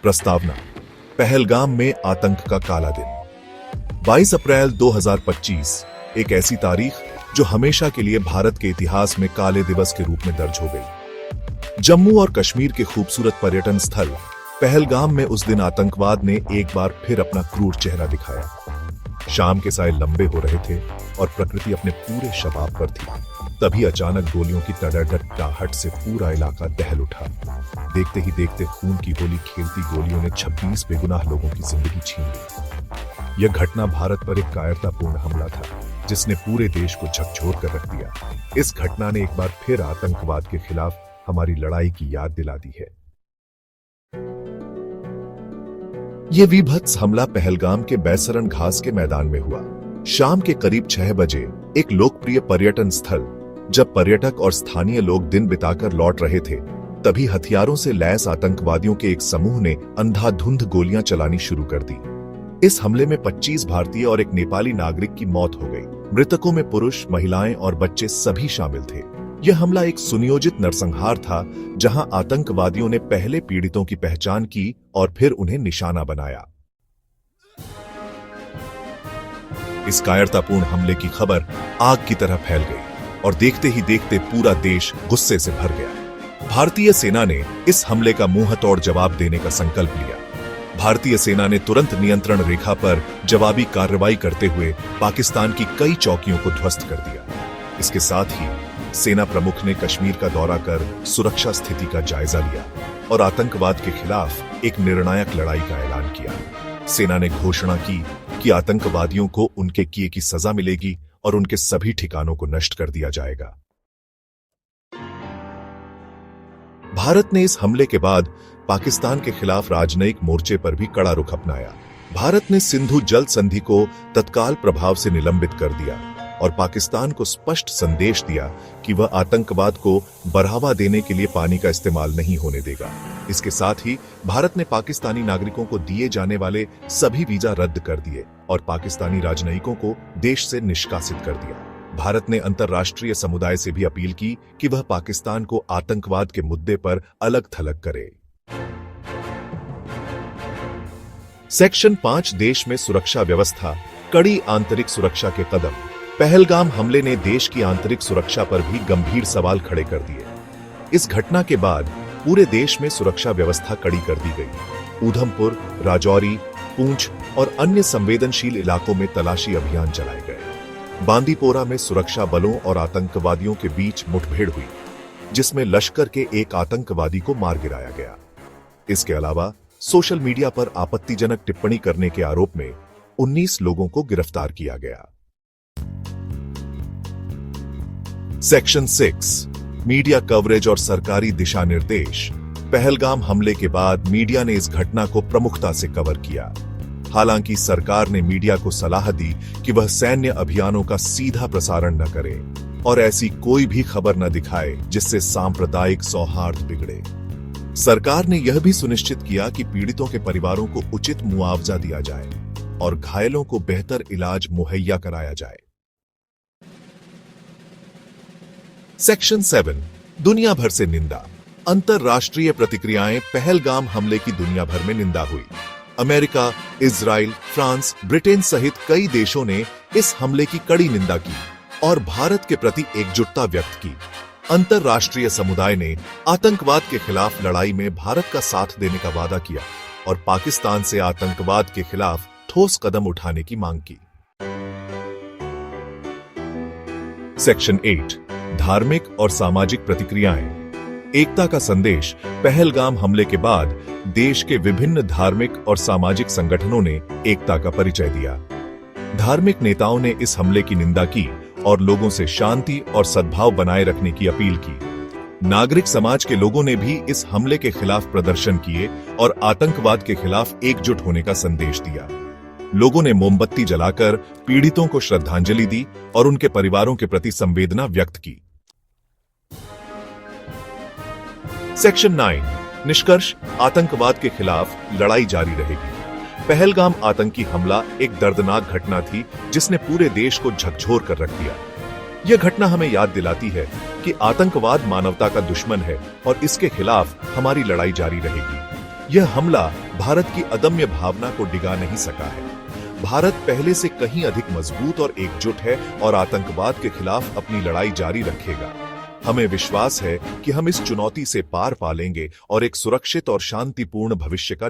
प्रस्तावना। पहलगाम में आतंक का काला दिन। 22 अप्रैल 2025 एक ऐसी तारीख जो हमेशा के लिए भारत के इतिहास में काले दिवस के रूप में दर्ज हो गई। जम्मू और कश्मीर के खूबसूरत पर्यटन स्थल पहलगाम में उस दिन आतंकवाद ने एक बार फिर अपना क्रूर चेहरा दिखाया। शाम के साए लंबे हो रहे थे और प्रकृति अपने पूरे शबाब पर थी। तभी अचानक गोलियों की तड़ाहट से पूरा इलाका दहल उठा। देखते ही देखते खून की होली खेलती गोलियों ने 26 बेगुनाह लोगों की जिंदगी छीन ली। यह घटना भारत पर एक कायरतापूर्ण हमला था जिसने पूरे देश को झकझोर कर रख दिया। इस घटना ने एक बार फिर आतंकवाद के खिलाफ हमारी लड़ाई की याद दिला दी है। यह विभत्स हमला पहलगाम के बैसरन घास के मैदान में हुआ। शाम के करीब 6 बजे एक लोकप्रिय पर्यटन स्थल जब पर्यटक और स्थानीय लोग दिन बिताकर लौट रहे थे, तभी हथियारों से लैस आतंकवादियों के एक समूह ने अंधाधुंध गोलियां चलानी शुरू कर दी। इस हमले में 25 भारतीय और एक नेपाली नागरिक की मौत हो गई। मृतकों में पुरुष, महिलाएं और बच्चे सभी शामिल थे। यह हमला एक सुनियोजित नरसंहार था जहां आतंकवादियों ने पहले पीड़ितों की पहचान की और फिर उन्हें निशाना बनाया। इस कायरतापूर्ण हमले की खबर आग की तरह फैल गई और देखते ही देखते पूरा देश गुस्से से भर गया। भारतीय सेना ने इस हमले का मुंहतोड़ जवाब देने का संकल्प लिया। भारतीय सेना ने तुरंत नियंत्रण रेखा पर जवाबी कार्रवाई करते हुए पाकिस्तान की कई चौकियों को ध्वस्त कर दिया। इसके साथ ही सेना प्रमुख ने कश्मीर का दौरा कर सुरक्षा स्थिति का जायजा लिया और आतंकवाद के खिलाफ एक निर्णायक लड़ाई का ऐलान किया। सेना ने घोषणा की कि आतंकवादियों को उनके किए की सजा मिलेगी और उनके सभी ठिकानों को नष्ट कर दिया जाएगा। भारत ने इस हमले के बाद पाकिस्तान के खिलाफ राजनयिक मोर्चे पर भी कड़ा रुख अपनाया। भारत ने सिंधु जल संधि को तत्काल प्रभाव से निलंबित कर दिया और पाकिस्तान को स्पष्ट संदेश दिया कि वह आतंकवाद को बढ़ावा देने के लिए पानी का इस्तेमाल नहीं होने देगा। इसके साथ ही भारत ने पाकिस्तानी नागरिकों को दिए जाने वाले सभी वीजा रद्द कर दिए और पाकिस्तानी राजनयिकों को देश से निष्कासित कर दिया। भारत ने अंतर्राष्ट्रीय समुदाय से भी अपील की कि वह पाकिस्तान को आतंकवाद के मुद्दे पर अलग थलग करे। सेक्शन 5 देश में सुरक्षा व्यवस्था, कड़ी आंतरिक सुरक्षा के कदम। पहलगाम हमले ने देश की आंतरिक सुरक्षा पर भी गंभीर सवाल खड़े कर दिए। इस घटना के बाद पूरे देश में सुरक्षा व्यवस्था कड़ी कर दी गई। उधमपुर, राजौरी, पूंछ और अन्य संवेदनशील इलाकों में तलाशी अभियान चलाए गए। बांदीपोरा में सुरक्षा बलों और आतंकवादियों के बीच मुठभेड़ हुई, जिसमें लश्कर के एक आतंकवादी को मार गिराया गया। इसके अलावा सोशल मीडिया पर आपत्तिजनक टिप्पणी करने के आरोप में 19 लोगों को गिरफ्तार किया गया। सेक्शन 6 मीडिया कवरेज और सरकारी दिशा निर्देश। पहलगाम हमले के बाद मीडिया ने इस घटना को प्रमुखता से कवर किया। हालांकि सरकार ने मीडिया को सलाह दी कि वह सैन्य अभियानों का सीधा प्रसारण न करे और ऐसी कोई भी खबर न दिखाए जिससे सांप्रदायिक सौहार्द बिगड़े। सरकार ने यह भी सुनिश्चित किया कि पीड़ितों के परिवारों को उचित मुआवजा दिया जाए और घायलों को बेहतर इलाज मुहैया कराया जाए। सेक्शन 7 दुनिया भर से निंदा। अंतरराष्ट्रीय प्रतिक्रियाएं। पहलगाम हमले की दुनिया भर में निंदा हुई। अमेरिका, इजराइल, फ्रांस, ब्रिटेन सहित कई देशों ने इस हमले की कड़ी निंदा की और भारत के प्रति एकजुटता व्यक्त की। अंतरराष्ट्रीय समुदाय ने आतंकवाद के खिलाफ लड़ाई में भारत का साथ देने का वादा किया और पाकिस्तान से आतंकवाद के खिलाफ ठोस कदम उठाने की मांग की। सेक्शन 8 धार्मिक और सामाजिक प्रतिक्रियाएं। एकता का संदेश। पहलगाम हमले के बाद देश के विभिन्न धार्मिक और सामाजिक संगठनों ने एकता का परिचय दिया। धार्मिक नेताओं ने इस हमले की निंदा की और लोगों से शांति और सद्भाव बनाए रखने की अपील की। नागरिक समाज के लोगों ने भी इस हमले के खिलाफ प्रदर्शन किए और आतंकवाद के खिलाफ एकजुट होने का संदेश दिया। लोगों ने मोमबत्ती जलाकर पीड़ितों को श्रद्धांजलि दी और उनके परिवारों के प्रति संवेदना व्यक्त की। सेक्शन 9 निष्कर्ष। आतंकवाद के खिलाफ लड़ाई जारी रहेगी। पहलगाम आतंकी हमला एक दर्दनाक घटना थी जिसने पूरे देश को झकझोर कर रख दिया। यह घटना हमें याद दिलाती है कि आतंकवाद मानवता का दुश्मन है और इसके खिलाफ हमारी लड़ाई जारी रहेगी। यह हमला भारत की अदम्य भावना को डिगा नहीं सका है। भारत पहले से कहीं अधिक मजबूत और एकजुट है और आतंकवाद के खिलाफ अपनी लड़ाई जारी रखेगा। हमें विश्वास है कि हम इस चुनौती से पार पालेंगे और एक सुरक्षित और शांतिपूर्ण भविष्य का